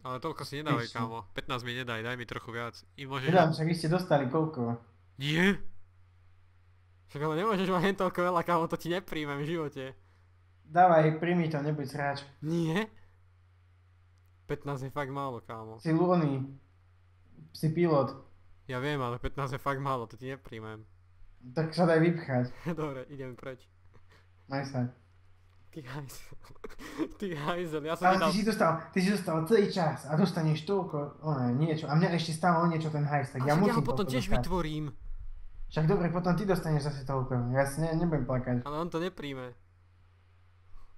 Ale toľko si nedávaj, kámo. 15 mi nedaj, daj mi trochu viac. I môžeš... Nedám, však vy ste dostali koľko? Nie? Však ale nemôžeš mať hen toľko veľa, kámo, to ti nepríjmem v živote. Dávaj, príjmi to, nebuď sráč. Nie? 15 je fakt málo, kámo. Si lúny. Si pilot. Ja viem, ale 15 je fakt málo, to ti nepríjmem. Tak sa daj vypchať. Dobre, idem preč. Maj sa. Ty hajzel. Ty hajzel, ja som Ale nedal... ty si dostal celý čas a dostaneš toľko, niečo. A mňa ešte stále o niečo ten hajs, tak A ja však ja ho musím potom toľko tiež dostať. vytvorím. Však dobre, potom ty dostaneš zase toľko. Ja si nebudem plakať. Ale on to nepríjme.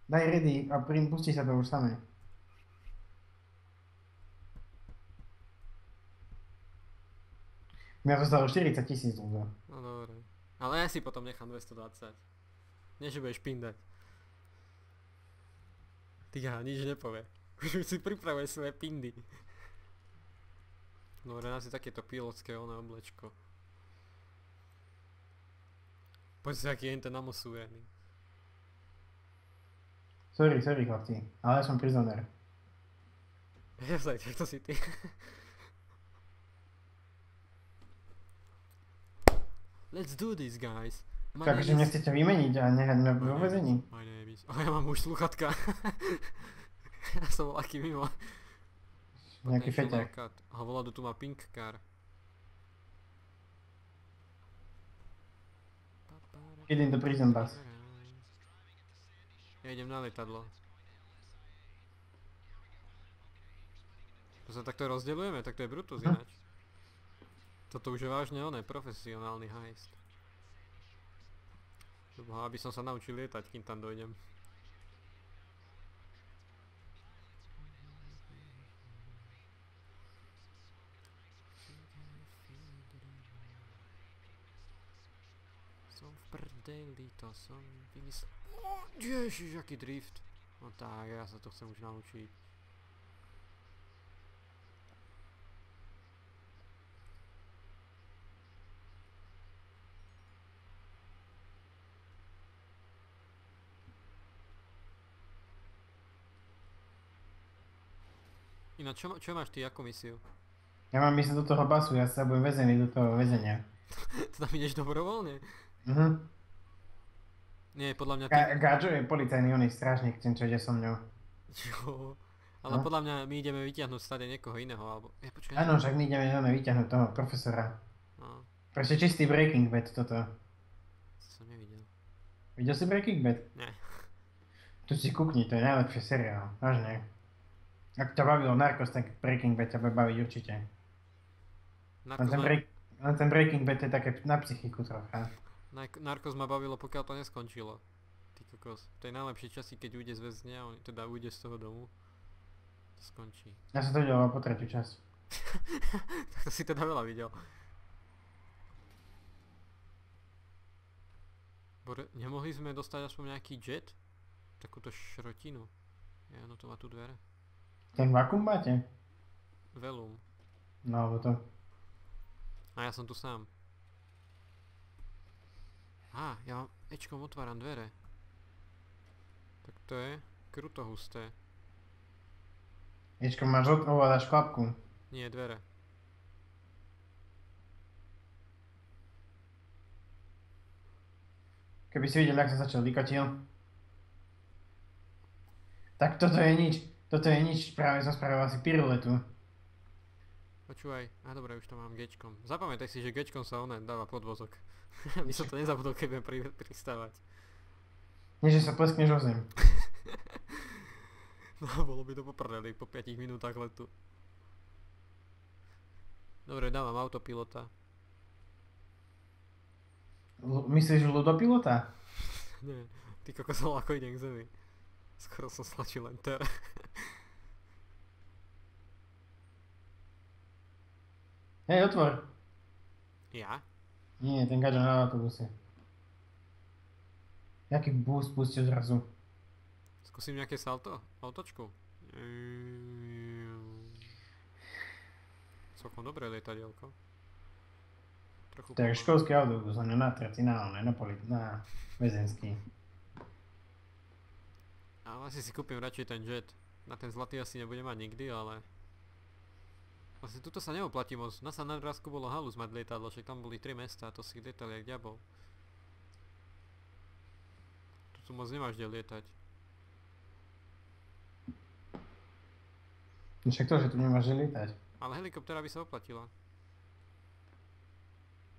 Daj ready a pustí sa to už samé. Mňa zostalo 40 000 ľudí. No dobre. Ale ja si potom nechám 220. Nie, že budeš pindať. Ty nič nepovie. Už si pripravuje svoje pindy. Dobre, nás je takéto pilotské oblečko. Poď si, aký je ten namosúrený. Sorry, chlapci, ale ja som prisoner. Ja sa aj to si ty. Let's do this, guys. Takže mňa chcete vymeniť a nehať mňa vo väzení. Oh, ja mám už sluchatka. Ja som bol aký mimo. Nejaký feťák. A voladu tu má pink car. Get in the prison bus. Ja idem na lietadlo. To sa takto rozdeľujeme, tak to je Brutus ináč. Toto už je vážne profesionálny heist. Aby som sa naučil lietať, kým tam dojdem. Som v prdeli, to som vymyslel. Ježiš, aký drift. No tak, ja sa to chcem už naučiť. Ináč, čo máš ty ako misiu? Ja mám ísť do toho basu, ja sa budem väzený do toho väzenia. To tam ideš dobrovoľne? Nie, podľa mňa ty... Gadžo je policajný, on je strážnik, ten čo ide so mňou. Jo, ale podľa mňa my ideme vyťahnuť stade niekoho iného, alebo... Počkaj. Áno, však my ideme vyťahnuť toho profesora. No. Proste čistý Breaking Bad toto. To som nevidel. Videl si Breaking Bad? Nie. Tu si kúkni, to je najlepší seriál, vážne. Ak ťa bavilo Narcos, tak Breaking Bad ťa bude baviť určite. Len ten Breaking Bad je také na psychiku trocha. Narcos ma bavilo, pokiaľ to neskončilo. Ty kokos. To je najlepšie časy, keď ujde z väzňa, teda ujde z toho domu. To skončí. Ja som to videl po tretiu časť. Tak to si teda veľa videl. Nemohli sme dostať aspoň nejaký jet? Takúto šrotinu. No to má tu dvere. Ten vakuum máte? Velum. No, alebo to. A ja som tu sám. Ja Ečkom otváram dvere. Tak to je kruto husté. Ečkom máš ovládaš klapku. Nie, dvere. Keby si videl, jak sa začal vykotil. Tak toto je nič. Toto je nič, práve som spravil asi piruletu. Počúvaj, dobre, už to mám Gčkom. Zapamätaj si, že Gčkom sa dáva podvozok. My som to nezabudol, keď budem pristávať. Nie, že sa pleskneš o zem. No, bolo by to poprdeli po 5 minútach letu. Dobre, dávam autopilota. Myslíš ľudopilota? Nie, ty kokosol, ako idem k zemi. Skoro som stlačil enter. Hej, otvor. Ja? Nie, ten gadžo na autobuse. Jaký boost pustil zrazu? Skúsim nejaké salto? Autočku? Celkom dobré lietadielko. To je školský autobus, on je na trati, na väzenský. Ale asi si kúpim radšej ten jet. Na ten zlatý asi nebudem mať nikdy, ale Vlastne tuto sa neoplatí moc. Na San Andreasku bolo halus mať lietadlo, však tam boli 3 mesta a to si lietali jak diabol. Tu moc nemáš kde lietať. Však to, že tu nemáš kde lietať. Ale helikoptéra by sa oplatila.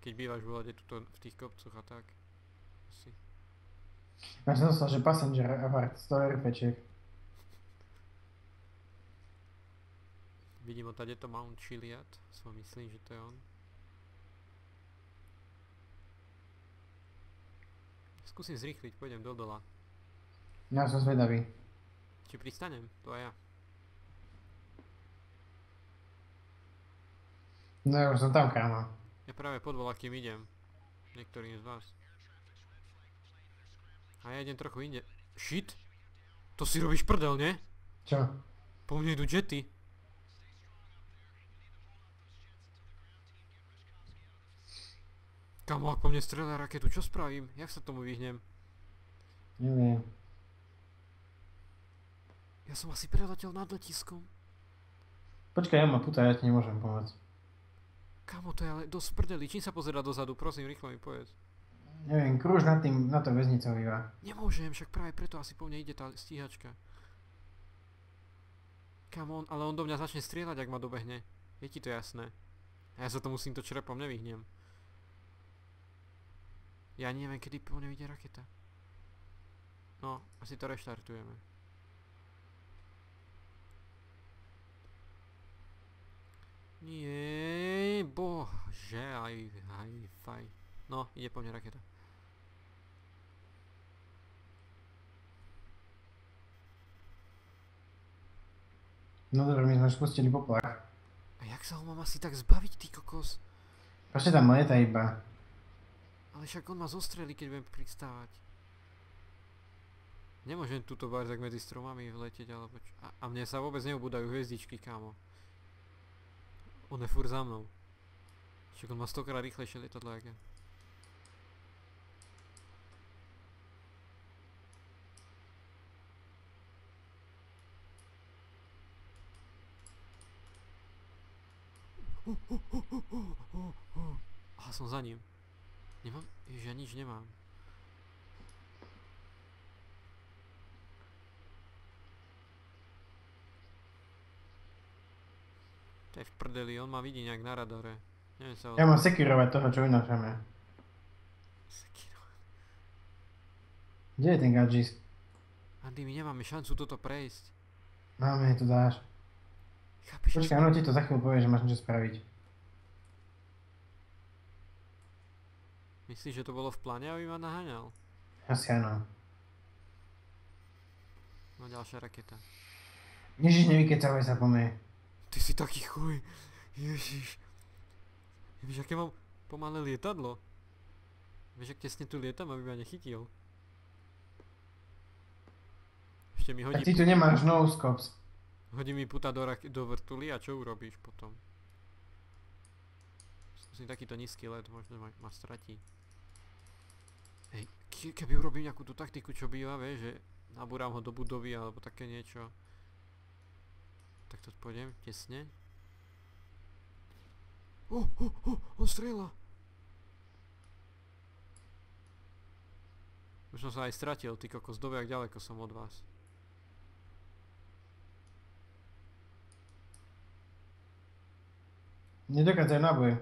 Keď bývaš v lode tuto v tých kopcoch a tak. Asi. Ja som myslel, že passenger apart 100 RPčiek. Vidím odtade to Mount Chiliad. Som myslím, že to je on. Skúsim zrýchliť, pôjdem do dola. Ja som zvedavý. Či pristanem? To aj ja. No ja už som tam, kámo. Ja práve pod voľakým idem. Niektorým z vás. A ja idem trochu inde. Shit! To si robíš prdel, nie? Čo? Po mne idú jety. Kamo, ak po mne strieľa raketu, čo spravím? Jak sa tomu vyhnem? Neviem. Ja som asi preletel nad letiskom. Počkaj, ja ma puta, ja ti nemôžem pomôcť. Kamo, to je ale dosť prdeli. Čím sa pozerá dozadu? Prosím, rýchlo mi povedz. Neviem, krúž nad tým, na to väznicou iba. Nemôžem, však práve preto asi po mne ide tá stíhačka. Kamo, ale on do mňa začne strieľať, ak ma dobehne. Je ti to jasné? A ja sa to musím to črepom nevyhnem. Ja neviem, kedy po mne ide raketa. No, asi to reštartujeme. Nie, bože, aj, faj. No, ide po mne raketa. No dobre, my sme už spustili poplach. A jak sa ho mám asi tak zbaviť, ty kokos? Proste tam lieta iba. Ale však on ma zostrelí, keď budem pristávať. Nemôžem túto barzak medzi stromami vletieť, alebo čo? A mne sa vôbec neubúdajú hviezdičky, kámo. On je furt za mnou. Však on má 100-krát rýchlejšie lietadlo, jak ja. Aha, som za ním. Nemám? Ježiš, ja nič nemám. To je v prdeli, on ma vidí nejak na radare. Neviem sa Ja mám securovať toho, čo vynášame. Sekirovať. Kde je ten gadžis? Andy, my nemáme šancu toto prejsť. Máme, to dáš. Chápeš? Počkaj, ono ti to za chvíľu povie, že máš niečo spraviť. Myslíš, že to bolo v pláne, aby ma naháňal? Asi áno. No ďalšia raketa. Ježiš, nevykecavaj sa po mne. Ty si taký chuj. Ježiš. Víš, aké mám pomalé lietadlo? Vieš, ak tesne tu lietam, aby ma nechytil. Ešte mi Tak hodí, ty tu nemáš no scopes. hodí mi puta do vrtuly a čo urobíš potom? Skúsim takýto nízky let, možno ma stratí. Hej, keby urobím nejakú tú taktiku, čo býva, vieš, že nabúram ho do budovy alebo také niečo. Tak to pôjdem, tesne. On strieľa. Už som sa aj stratil, ty kokos, jak ďaleko som od vás. Nedokádzaj náboj.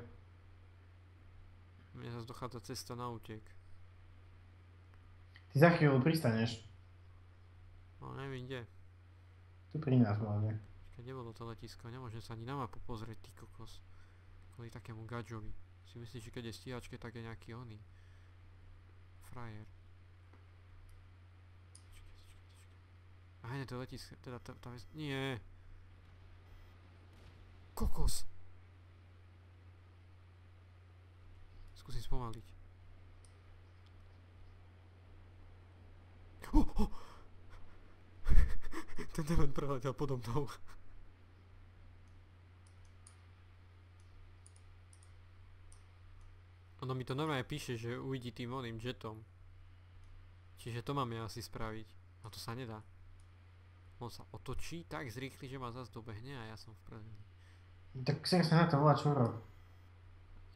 Mne zase dochádza cesta na útek. Ty za chvíľu pristaneš. No neviem kde. Tu pri nás hlavne. Keď nebolo to letisko, nemôžem sa ani na mapu pozrieť, ty kokos. Kvôli takému gadžovi. Si myslíš, že keď je stíhačke, tak je nejaký oný. Frajer. Aj ne, to letisko, teda tá vec... Nie. Kokos. Skúsim spomaliť. Ten event preletel podo mnou. Ono mi to normálne píše, že ujdi tým oným jetom. Čiže to mám ja asi spraviť. A to sa nedá. On sa otočí tak zrýchli, že ma zase dobehne a ja som v prdeli. Tak ser sa na to volá čo urob.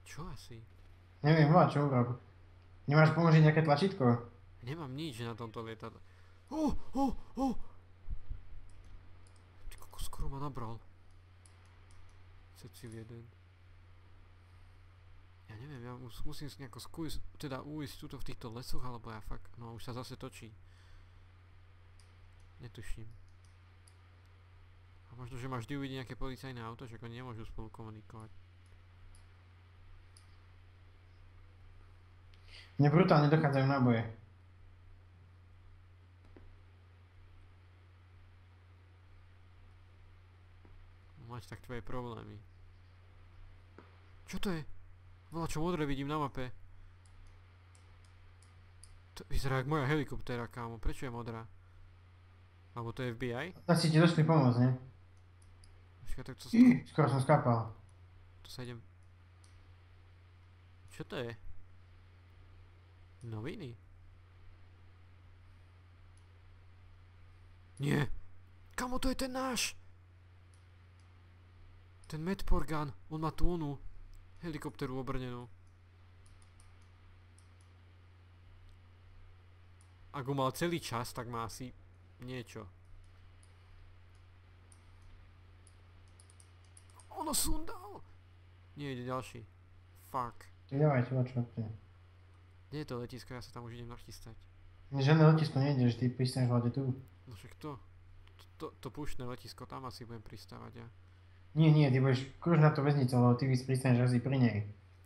Čo asi? Neviem, volá čo urob. Nemáš použiť nejaké tlačítko? Nemám nič na tomto lietadle. Oh! Ty kokos, skoro ma nabral. Cecil 1. Ja neviem, ja musím nejako ujsť tuto v týchto lesoch, alebo ja fakt, no už sa zase točí. Netuším. A možno, že ma vždy uvidí nejaké policajné auto, že oni nemôžu spolu komunikovať. Mne brutálne dochádzajú náboje. Máš tak tvoje problémy. Čo to je? Volá čo modré vidím na mape. To vyzerá jak moja helikoptéra, kámo. Prečo je modrá? Alebo to je FBI? Asi ti došli pomôcť, ne? Počkaj, tak to... Skoro som skápal. Tu sa idem... Čo to je? Noviny? Nie! Kamo, to je ten náš! Ten Medporgan, on má tú onú helikopteru obrnenú. Ak ho mal celý čas, tak má asi niečo. Ono sundal! Nie, ide ďalší. Fuck. Dávaj, čo? Kde je to letisko? Ja sa tam už idem nachystať. Žiadne letisko nejde, že ty pristaneš vláde tu. No však to púštne letisko, tam asi budem pristávať ja. Nie, ty budeš kružnať tú väznicu, lebo ty pristaneš asi pri nej.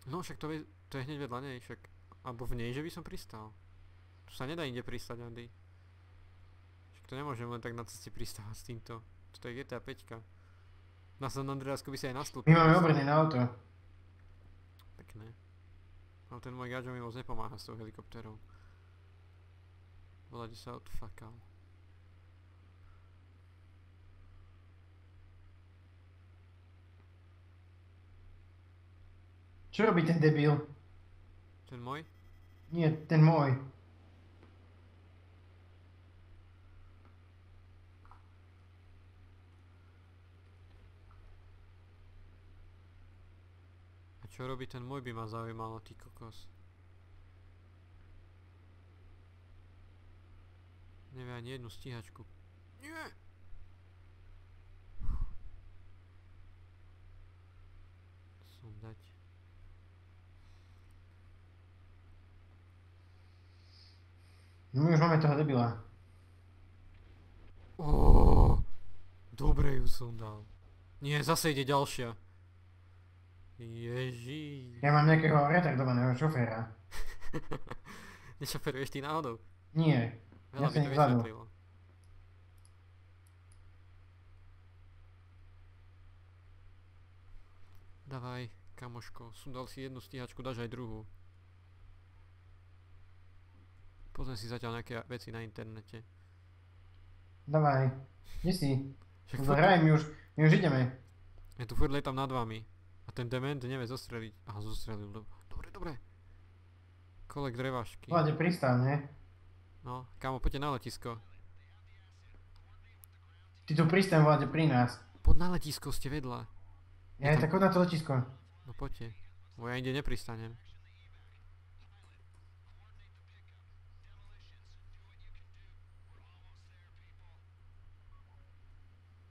No však to je hneď vedľa nej, však... Alebo v nej, že by som pristal. Tu sa nedá inde pristať, Andy. Však to nemôžem len tak na ceste pristávať s týmto. Toto je GTA 5. Na San Andreasku by si aj nastúpil. My máme obrnené auto. Pekné. Ale ten môj gadžo mi moc nepomáha s tou helikoptérou. Volade sa odfakal. Čo robí ten debil? Ten môj? Nie, ten môj. A čo robí ten môj by ma zaujímalo, ty kokos. Nevie ani jednu stíhačku. Nie! Sundať. No my už máme toho debila. Dobre ju sundal. Nie, zase ide ďalšia. Ježí. Ja mám nejakého retardovaného šoféra. Nešoferuješ ty náhodou? Nie. Veľa Ja by som to vzadu. vysvetlilo. Davaj, kamoško, sundal si jednu stíhačku, dáš aj druhú. Pozriem si zatiaľ nejaké veci na internete. Davaj. Kde si? Však Hraj, my už ideme. ja tu furt lietam nad vami. A ten dement nevie zostreliť. Aha, zostrelil. Dobre. Kolek drevašky. Vláde pristáv, ne? No, kámo, poďte na letisko. Ty tu pristáv, vláde pri nás. Poď na letisko, ste vedľa. Ja tak chod na to letisko. No poďte. Bo ja inde nepristanem.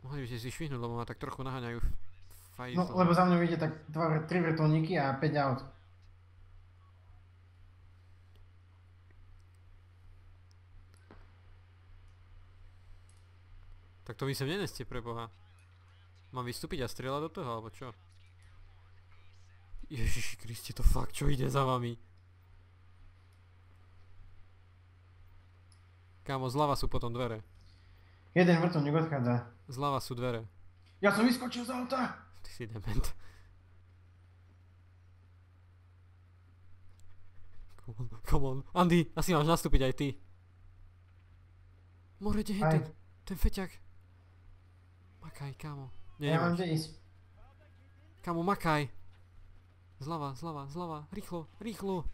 Mohli by ste si švihnúť, lebo ma tak trochu naháňajú fajzle. No, lebo za mnou ide tak 3 vrtuľníky a 5 aut. Tak to vy sem neneste, preboha. Mám vystúpiť a strieľať do toho, alebo čo? Ježiši Kriste, to fakt, čo ide za vami? Kámo, zľava sú potom dvere. Jeden vrtuľník odchádza. Zľava sú dvere. Ja som vyskočil z auta! Ty si dement. Come on. Andy, asi máš nastúpiť aj ty. More, kde je ten feťak? Makaj, kámo. Nie, Ja mám nemáš. kde ísť. Kámo, makaj. Zľava. Rýchlo.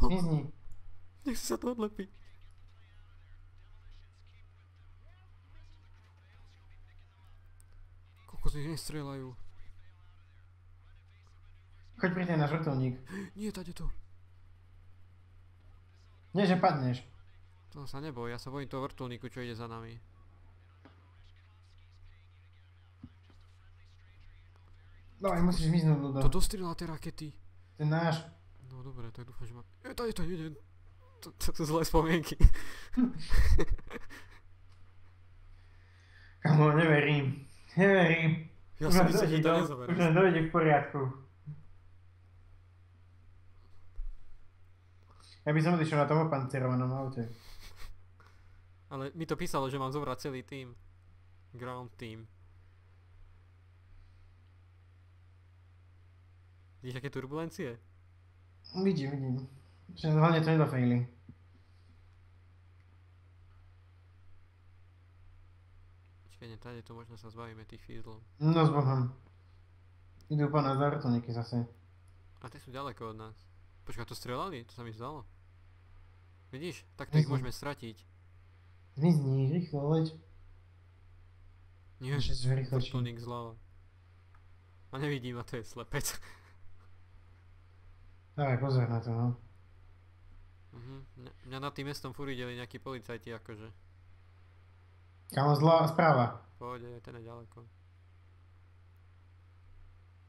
Zmizni. Nech si sa to odlepí. kokos, nech nestrieľajú. Choď pri ten náš vrtuľník. Nie, tady to. Nie, že padneš. To sa neboj, ja sa bojím toho vrtuľníku, čo ide za nami. Dávaj, musíš zmiznúť, Ludo. To dostrieľa tie rakety. Ten náš. No dobre, tak dúfam, že ma... Tady to ide. To zlé spomienky. Kamo, neverím. Neverím. Ja som myslel, že to nezoberiem. Už len dojde v poriadku. Ja by som odišiel na tom opancerovanom aute. Ale mi to písalo, že mám zobrať celý tým. Ground team. Vidíš, aké turbulencie? Vidím. Že hlavne to nedofejli. Počkaj, nie, tady to možno sa zbavíme tých fízlov. No s Bohom. Idú po nás za vrtuľníky zase. A tie sú ďaleko od nás. Počkaj, to strelali? To sa mi zdalo. Vidíš? Takto ich môžeme stratiť. Zmizni, rýchlo, leď. Nie, Ešte sú rýchlejší. vrtuľník zľava. A nevidím, a to je slepec. Dávaj pozor na to, no. Mňa nad tým mestom furt videli nejakí policajti akože. Kamo správa. Pohode, ten je ďaleko.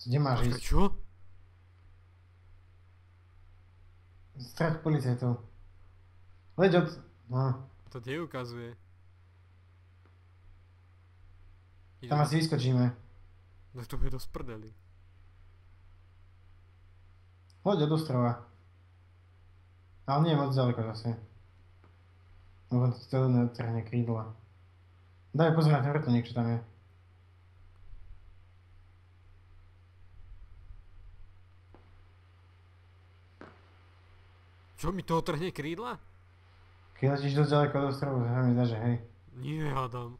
Kde máš Počkaj, ísť? čo? Strať policajtov. Leď od... No. To kde ukazuje? Tam asi vyskočíme. No to bude dosť prdeli. Loď od ostrova. Ale nie je moc ďaleko zase. Lebo ti to neodtrhne krídla. Daj pozor na ten vrtuľník, čo tam je. Čo, mi toho trhne krídla? Keď letíš dosť ďaleko od ostrovu, sa mi zdá, že hej. Nie, hádam.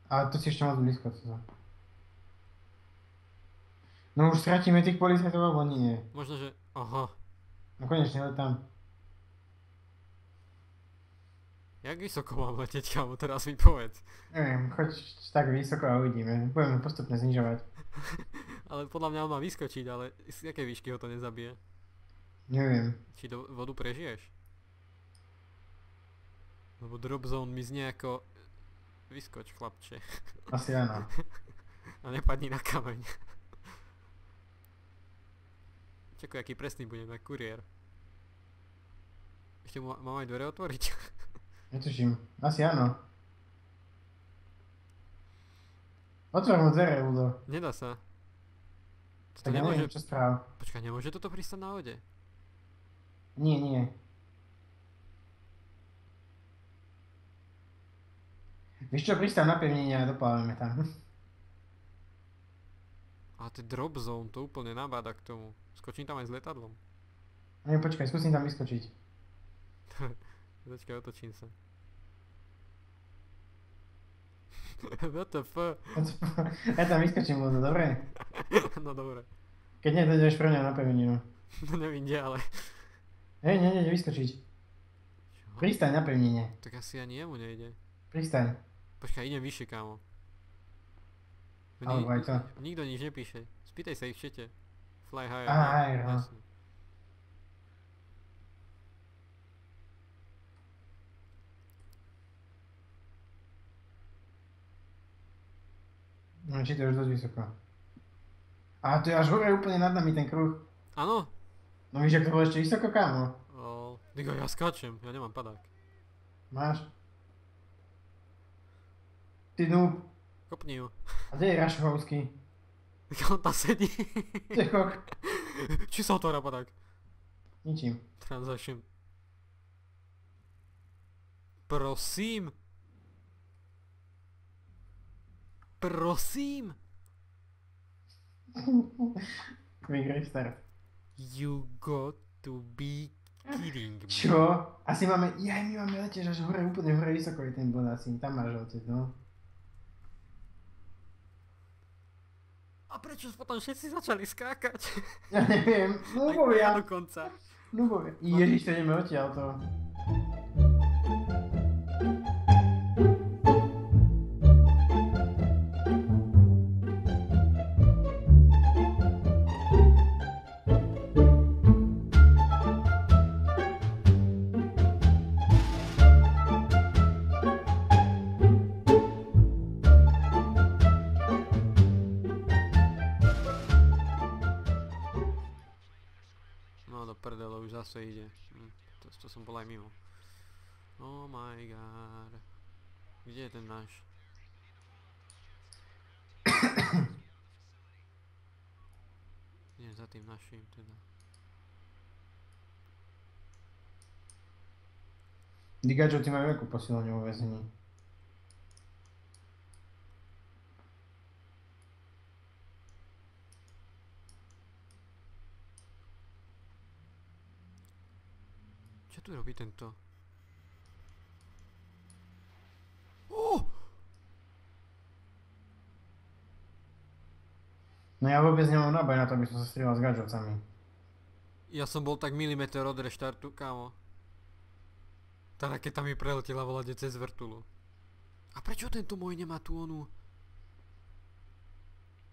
Ale to si ešte moc blízko. No už stratíme tých policajtov, alebo nie? Možno, že... Aha. No konečne, leď tam. Jak vysoko mám letieť, kámo, teraz mi povedz. Neviem, choď tak vysoko a uvidíme. Budeme postupne znižovať. Ale podľa mňa on má vyskočiť, ale z jakej výšky ho to nezabije? Neviem. Či do vodu prežiješ? Lebo drop zone mi znie ako... Vyskoč, chlapče. Asi áno. A nepadni na kameň. Čakaj, aký presný budem, jak kuriér. Ešte mám aj dvere otvoriť? Netuším. Asi áno. Otvor mu dvere, Udo. Nedá sa. Toto Tak ja nemôže... neviem, čo správ. Počkaj, nemôže toto pristať na vode? Nie. Víš čo, pristav na pevnenie a doplávame tam. Ale to je drop zone, to úplne nabáda k tomu. Skočím tam aj s letadlom. Nie, počkaj, skúsim tam vyskočiť. Počkaj, otočím sa. What the fuck? Ja tam vyskočím, Ludo, dobre? No dobre. Keď nie, to ideš pre mňa na pevninu. No nevím kde, ale... Hej, nie, vyskočiť. Čo? Pristaň na pevnine. Tak asi ani jemu nejde. Pristaň. Počkaj, idem vyššie, kámo. Alebo aj to. Nikto nič nepíše. Spýtaj sa ich v čete. Fly higher. Higher, no. Jasne. No, či to je už dosť vysoko. A to je až hore úplne nad nami ten kruh. Áno? No víš, ak to bolo ešte vysoko, kámo? Digo, ja skáčem, ja nemám padák. Máš? Ty noob. Kopni ju. A kde je Rašovský? On tam sedí. Tekok. Či sa otvára padák? Ničím. Transaction. Prosím. Prosím. Quick restart. You got to be kidding me. Čo? Asi máme... Jaj, my máme letieť až hore, úplne hore vysoko je ten bod asi. Tam máš letieť, no. A prečo potom všetci začali skákať? Ja neviem. Nubovia. Ja dokonca. Nubovia. Ježiš, to ideme odtiaľ to. prdele, už zase ide. To som bol aj mimo. Oh my god. Kde je ten náš? Nie, za tým naším teda. Digačo, ty majú akú posilňu vo väzení? Čo tu robí tento? Oh! No ja vôbec nemám náboj na to, aby som sa strieľal s gadžovcami. Ja som bol tak milimeter od reštartu, kámo. Tá raketa mi preletela volade cez vrtulu. A prečo tento môj nemá tú onu?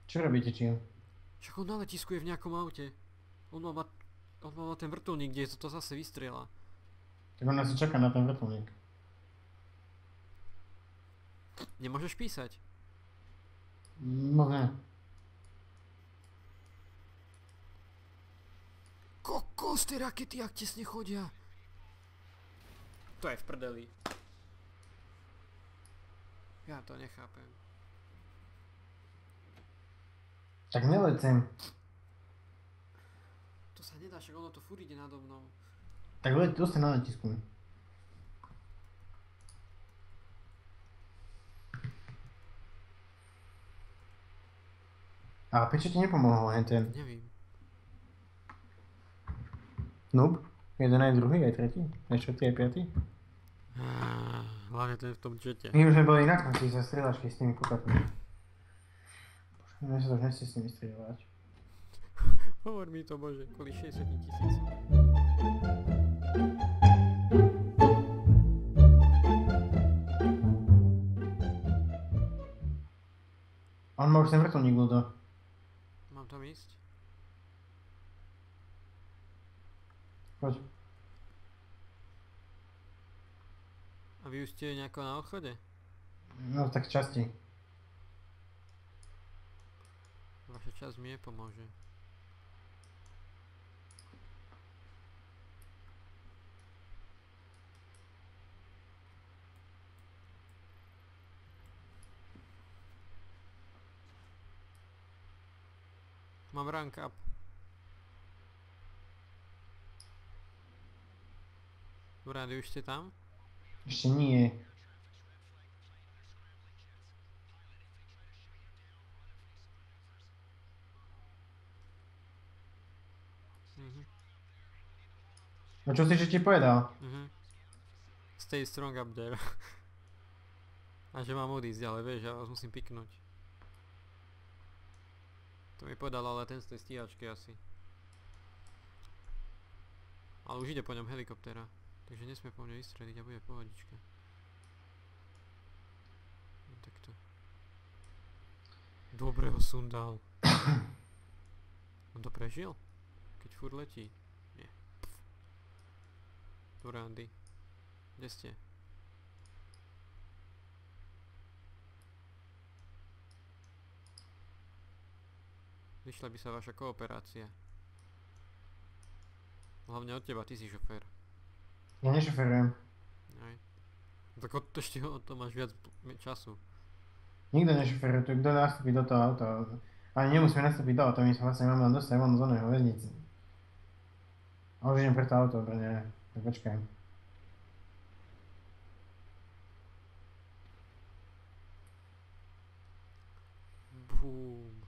Čo robíte, čím? Však on na letisku je v nejakom aute. On má ten vrtulník, kde to zase vystrieľa. Tak on asi čaká na ten vrtulník. Nemôžeš písať. No ne. Kokos, tie rakety jak tesne chodia. To je v prdeli. Ja to nechápem. Tak nelecem. To sa nedá, však ono to furt ide nado mnou. Tak dostane na letisku. A prečo ti nepomohol ten? Nevím. Noob? Jeden aj druhý, aj tretí? Aj štvrtý, aj piatý? Hlavne ten v tom čete. My už sme boli na konci sa strieľačky s tými kukatmi. Bože, mne sa to už nechce s nimi strieľať. Hovor mi to, bože, kvôli 60 000. On má už ten vrtulník, Ludo. Mám tam ísť? Poď. A vy už ste nejako na odchode? No tak časti. Vaša časť mi nepomôže. Mám rank up. Dobrá, vy už ste tam? Ešte nie. No čo si, že ti povedal? Stay strong up there. A že mám odísť, ale vieš, ja vás musím piknúť. To mi povedal ale ten z tej stíhačky asi. Ale už ide po ňom helikoptéra. Takže nesmie po mne vystreliť a bude pohodička. No takto. Dobre ho sundal. On to prežil? Keď furt letí? Nie. Dobre, Andy. Kde ste? Vyšla by sa vaša kooperácia. Hlavne od teba, ty si šofér. Ja nešoferujem. Aj. Tak ešte o to máš viac času. Nikto nešoferuje, tu kto nastúpi do toho auta. Ani nemusíme nastúpiť do auta, my sa vlastne máme len dostať von z oného väznice. A už idem pre to auto, nie. Tak počkaj. Boom.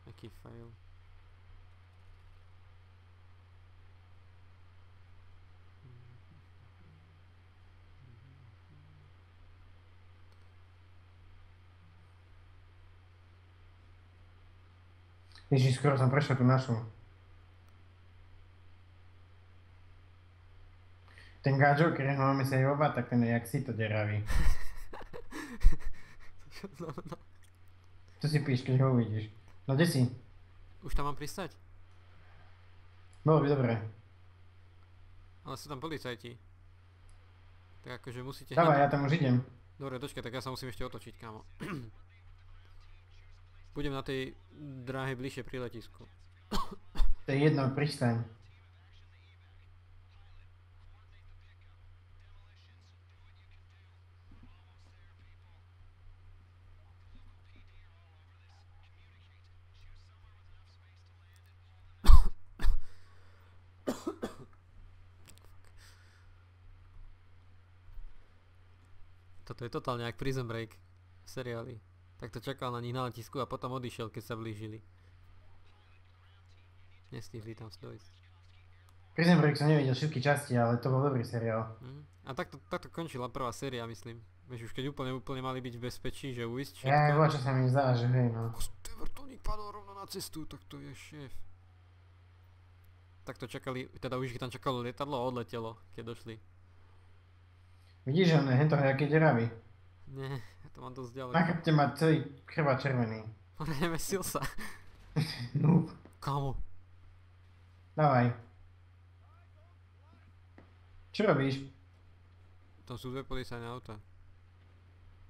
Aký fail. Ježiš, skoro som prešiel tú našu. Ten gadžo, ktorý máme sejvovať, tak ten je jak sito deravý. Čo znamená? To si píš, keď ho uvidíš. No kde si? Už tam mám pristať? Bolo by dobré. Ale sú tam policajti. Tak akože musíte Dávaj, ja tam už idem. Dobre, dočkaj, tak ja sa musím ešte otočiť, kámo. Budem na tej dráhe bližšie pri letisku. To je jedno, pristaň. Toto je totálne jak Prison Break v seriáli. Tak to čakal na nich na letisku a potom odišiel, keď sa blížili. Nestihli tam dojsť. Prison Break som nevidel všetky časti, ale to bol dobrý seriál. A takto končila prvá séria, myslím. Vieš, už keď úplne mali byť v bezpečí, že uísť všetko. Ja, čo sa mi zdá, že hej, no. Ten vrtuľník padol rovno na cestu, tak to je šéf. Takto čakali, teda už ich tam čakalo lietadlo a odletelo, keď došli. Vidíš, on je hento jaký deravý. Nie, ja to mám dosť ďaleko. Na chrbte má celý chrbát červený. On nemesil sa. No, Kámo, dávaj. Čo robíš? tam sú dve policajné auta.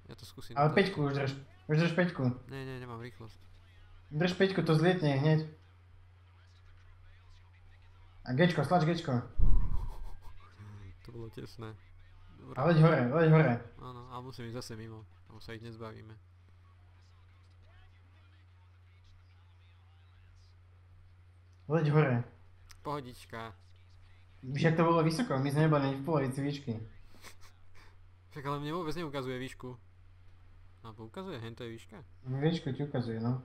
Ja to skúsim. Ale dotáčať. peťku už drž. Už drž peťku. Nie, nemám rýchlosť. Drž peťku, to zlietne hneď. A gečko, stlač gečko. To bolo tesné. Dobre. A leď hore. Áno, ale musím ísť zase mimo, lebo sa ich nezbavíme. Leď hore. Pohodička. Však to bolo vysoko, my sme neboli v polovici výšky. Však ale mne vôbec neukazuje výšku. Alebo ukazuje, hento je výška? Výšku ti ukazuje, no.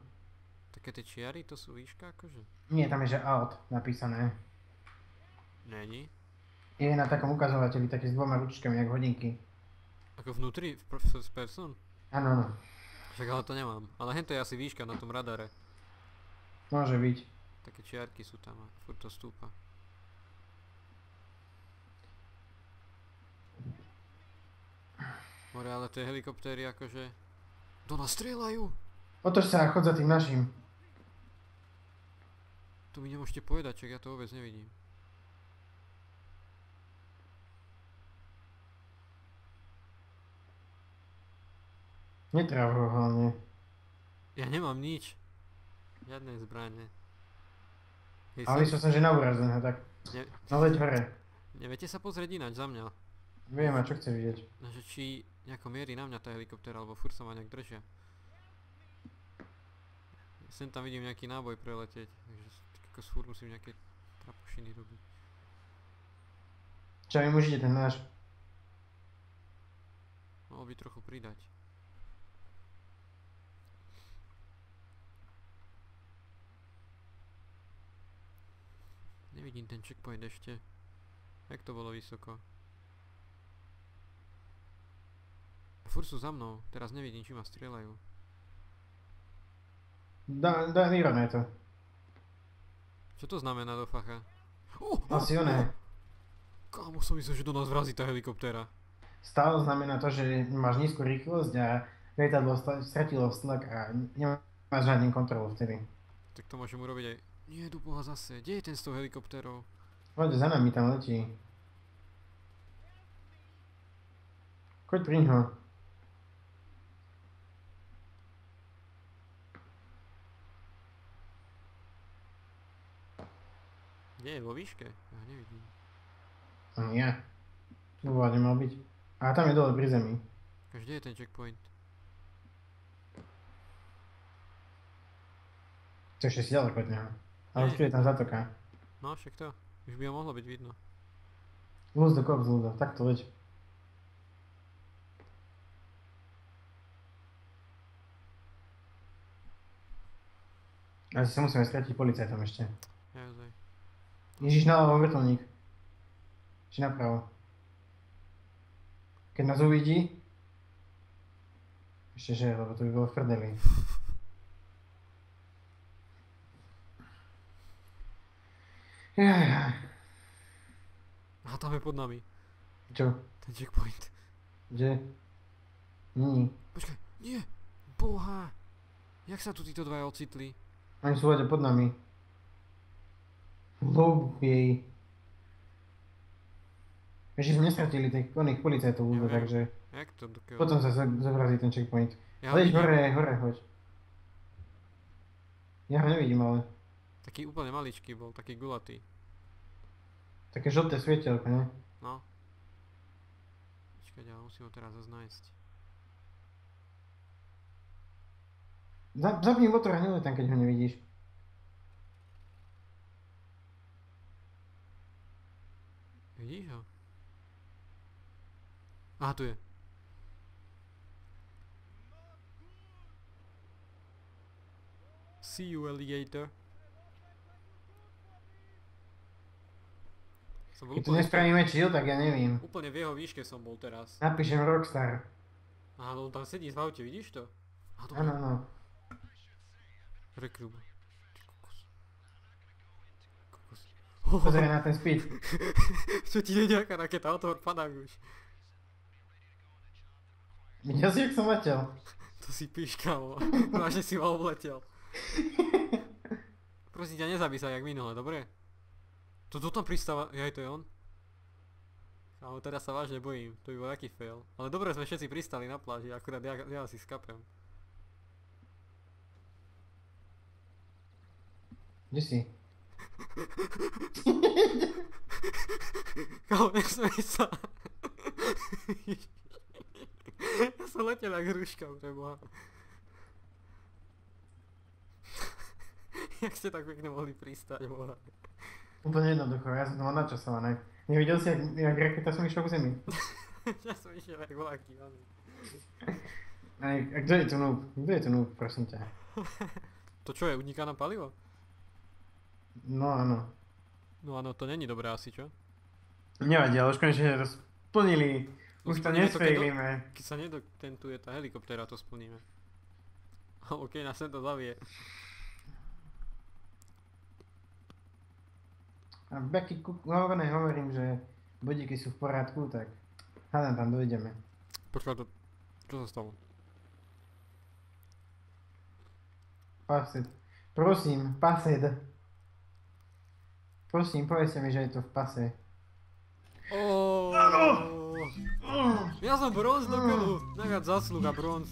Také tie čiary, to sú výška akože? Nie, tam je že out napísané. Není. Je na takom ukazovateli, taký s dvoma ručičkami, jak hodinky. Ako vnútri, v first person? Áno, no. Však ale to nemám. Ale hento je asi výška na tom radare. Môže byť. Také čiarky sú tam a furt to stúpa. More, ale tie helikoptéry akože... To nás strieľajú! Otoč sa a chod za tým našim. Tu mi nemôžete povedať, čak ja to vôbec nevidím. Netráv ho hlavne. Ja nemám nič. Žiadne zbrane. Hej, Ale myslel som, že na úraz ho, tak. Ne- No leď hore. Neviete sa pozrieť ináč za mňa? Viem, a čo chce vidieť. No, že či nejako mierí na mňa tá helikoptéra, alebo furt sa ma nejak držia. Sem tam vidím nejaký náboj preletieť, takže ako furt musím nejaké trapošiny robiť. Čo mi môžete ten náš? Mohol by trochu pridať. Nevidím ten checkpoint ešte. Jak to bolo vysoko. Furt sú za mnou, teraz nevidím, či ma strieľajú. Vyrovnaj to. Čo to znamená do facha? Asi oné. Kámo, som myslel, že do nás vrazí tá helikoptéra. Stále znamená to, že máš nízku rýchlosť a lietadlo stratilo vztlak a nemáš žiadnu kontrolu vtedy. Tak to môžem urobiť aj... Nie, do boha zase, kde je ten s tou helikoptérou? Poď za nami, tam letí. Choď pri ňo. Kde je, vo výške? Ja ho nevidím. Ja. Tu by nemal byť. A tam je dole pri zemi. Kde je ten checkpoint? To ešte si ďaleko od neho. Ale tu je tam zatoka. No, však to. Už by ho mohlo byť vidno. Luz do kop, zlúdo. Takto leď. Asi sa musíme stratiť policajtom ešte. Jozaj. Ježiš, naľavo vrtuľník. Či napravo. Keď nás uvidí... Ešte že, lebo to by bolo v prdeli. Jajaj. Aha, tam je pod nami. Čo? Ten checkpoint. Kde? Není. Počkaj, nie! Boha! Jak sa tu títo dvaja ocitli? Oni sú hľade pod nami. Lobej. Ešte sme nestratili tých oných policajtov Ja vôbec, viem. takže Jak to dokiaľ? potom sa zobrazí ten checkpoint. Ja ho Leď vidím. hore, hoď. Ja ho nevidím, ale Taký úplne maličký bol, taký gulatý. také žlté svietelko, ne? No. Počkaj, ale musím ho teraz zase nájsť. Zapni motor a neletam, keď ho nevidíš. Vidíš ho? Aha, tu je. See you, alligator. Som bol Keď tu nespravíme chill, tak ja neviem. úplne v jeho výške som bol teraz. Napíšem Rockstar. Aha, no on tam sedí v aute, vidíš to? Aha, dobre. Áno, áno. Rekruba. Ty kokos. Kokos. Pozri na ten speed. Čo ti je nejaká raketa, otvor padák už. Videl si, jak som letel? To si píškalo. Vážne si ma obletel. Prosím ťa, nezabij sa jak minule, dobre? To tam pristáva, jaj, to je on? Ale teraz sa vážne bojím, to by bol aký fail. Ale dobre sme všetci pristali na pláži, akurát ja si skapem. Kde si? Kámo, nesmej sa. Ja som letel jak hruška, preboha. Jak ste tak pekne mohli pristať, boha. Úplne jednoducho, ja som to mal načasované. Nevidel si, jak raketa som išiel k zemi? Ja som išiel jak voľaký, áno. A kto je tu noob? Kto je tu noob, prosím ťa? To čo je, uniká nám palivo? No áno. No áno, to není dobré asi, čo? Nevadí, ale už konečne to splnili. Už to Splníme to, nesfejlíme. Keď sa nedotentuje tá helikoptéra, to splníme. OK, nás sem to zavie. A Becky hovorím, že bodíky sú v poriadku, tak hádam tam dojdeme. Počkaj, to... Čo sa stalo? Pased. Prosím, pased. Prosím, povedzte mi, že je to v pase. Ja som bronz do keľu. Najviac zásluha bronz.